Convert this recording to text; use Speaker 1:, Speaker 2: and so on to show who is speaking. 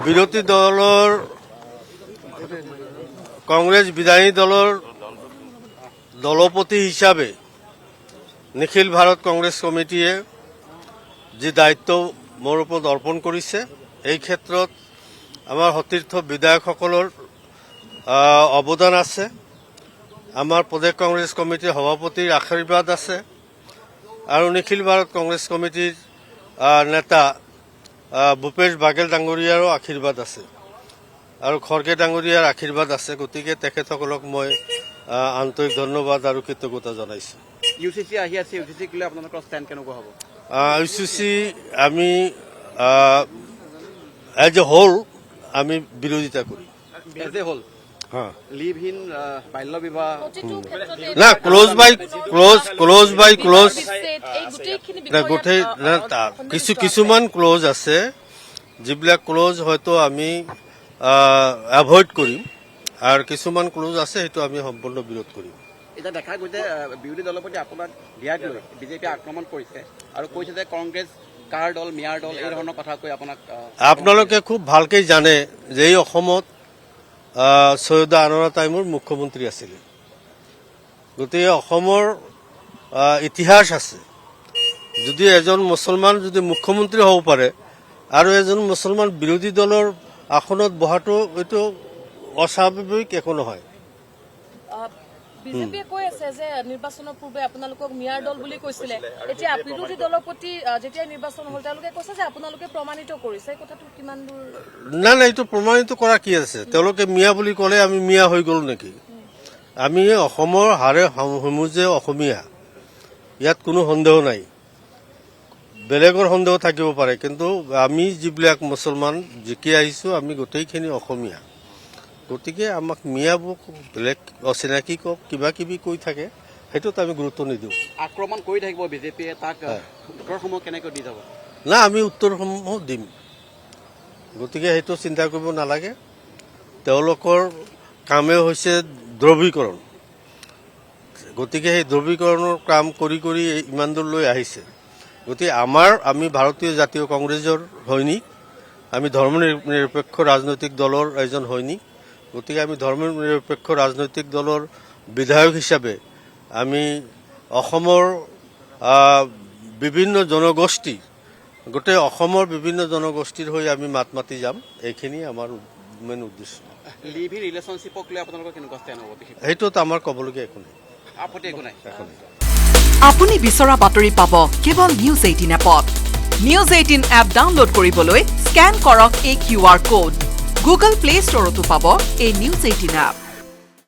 Speaker 1: বিৰোধী দলৰ কংগ্ৰেছ বিধায়ী দলৰ দলপতি হিচাপে নিখিল ভাৰত কংগ্ৰেছ কমিটিয়ে যি দায়িত্ব মোৰ ওপৰত অৰ্পণ কৰিছে এই ক্ষেত্ৰত আমাৰ সতীৰ্থ বিধায়কসকলৰ অৱদান আছে। আমাৰ প্ৰদেশ কংগ্ৰেছ কমিটিৰ সভাপতিৰ আশীৰ্বাদ আছে আৰু নিখিল ভাৰত কংগ্ৰেছ কমিটিৰ নেতা ভূপেশ বাঘেল ডাঙৰীয়াৰো আশীৰ্বাদ আছে আৰু খৰ্গে ডাঙৰীয়াৰ আশীৰ্বাদ আছে। গতিকে তেখেতসকলক মই আন্তৰিক ধন্যবাদ আৰু কৃতজ্ঞতা জনাইছো।
Speaker 2: ইউচিচি আহি আছে, ইউচিচিক লৈ আপোনালোকৰ ষ্টেণ্ড কেনেকুৱা হ'ব?
Speaker 1: ইউচিচি আমি এজ এ হোল আমি বিৰোধিতা কৰিম।
Speaker 2: As a whole live in বাল্য বিবাহ
Speaker 1: না ক্লোজ বাই ক্লোজ গোটেই কিছুমান ক্লোজ আছে যিবিলাক ক্লোজ হয়তো আমি এভইড কৰিম আৰু কিছুমান ক্লোজ আছে সেইটো আমি সম্পূৰ্ণ বিৰোধ কৰিম।
Speaker 2: এতিয়া দেখা গৈছে বিৰোধী দলৰ প্ৰতি আপোনাক দিয়াক লৈ বিজেপিয়ে আক্ৰমণ কৰিছে আৰু কৈছে যে কংগ্ৰেছ কাৰ দল মিয়াৰ দল এই ধৰণৰ কথা কৈ আপোনাক
Speaker 1: আপোনালোকে খুব ভালকৈ জানে যে এই অসমত সৈয়দা আনোৱাৰা টাইমৰ মুখ্যমন্ত্ৰী আছিলে। গতিকে অসমৰ ইতিহাস আছে। যদি এজন মুছলমান যদি মুখ্যমন্ত্ৰী হ'ব পাৰে আৰু এজন মুছলমান বিৰোধী দলৰ আসনত বহাটো এইটো অস্বাভাৱিক একো নহয়।
Speaker 3: বিজেপিয়ে কৈ আছে যে নিৰ্বাচনৰ পূৰ্বে আপোনালোকক মিয়াৰ দল বুলি কৈছিলে, এতিয়া বিৰোধী দলৰ প্ৰতি যেতিয়া নিৰ্বাচন হ'ল তেওঁলোকে কৈছে যে আপোনালোকে প্ৰমাণিত কৰিছে। এই কথাটো কিমান দূৰ?
Speaker 1: না এইটো প্ৰমাণিত কৰা কি আছে? তেওঁলোকে মিয়া বুলি ক'লে আমি মিয়া হৈ গ'লো নেকি? আমি অসমৰ হাড়ে সমূজে অসমীয়া, ইয়াত কোনো সন্দেহ নাই। বেলেগৰ সন্দেহ থাকিব পাৰে, কিন্তু আমি যিবিলাক মুছলমান জিকি আহিছোঁ আমি গোটেইখিনি অসমীয়া। গতিকে আমাক মিয়াবোৰ বেলেগ অচিনাকি কওক কিবা কিবি কৈ থাকে, সেইটোত আমি গুৰুত্ব নিদিওঁ।
Speaker 2: আক্ৰমণ কৰি থাকিব বিজেপিয়ে, তাক উত্তৰসমূহ কেনেকৈ দি যাব?
Speaker 1: না আমি উত্তৰসমূহ দিম। গতিকে সেইটো চিন্তা কৰিব নালাগে। তেওঁলোকৰ কামেই হৈছে দ্ৰৱীকৰণ। গতিকে সেই দ্ৰৱীকৰণৰ কাম কৰি কৰি ইমান দূৰলৈ আহিছে। গতিকে আমি ভাৰতীয় জাতীয় কংগ্ৰেছৰ সৈনিক, আমি ধৰ্ম নিৰপেক্ষ ৰাজনৈতিক দলৰ এজন সৈনিক। গতিকে আমি ধৰ্ম নিৰপেক্ষ ৰাজনৈতিক দলৰ বিধায়ক হিচাপে আমি অসমৰ বিভিন্ন জনগোষ্ঠী, গোটেই অসমৰ বিভিন্ন জনগোষ্ঠীৰ হৈ আমি মাত মাতি যাম। এইখিনি আমাৰ মেইন উদ্দেশ্য।
Speaker 2: লিভ ইন ৰিলেশ্যনশ্বিপক লৈ আপোনালোকৰ কেনেকুৱা ষ্টেণ্ড হ'ব?
Speaker 1: সেইটোত আমাৰ ক'বলগীয়া একো নাই।
Speaker 2: আপত্তি একো নাই।
Speaker 4: আপুনি বিচৰা বাতৰি পাব কেৱল নিউজ 18 এপত। নিউজ 18 এপ ডাউনলোড কৰিবলৈ স্কেন কৰক এই QR কোড। গুগল প্লে ষ্টৰতো পাব এই নিউজ 18 এপ।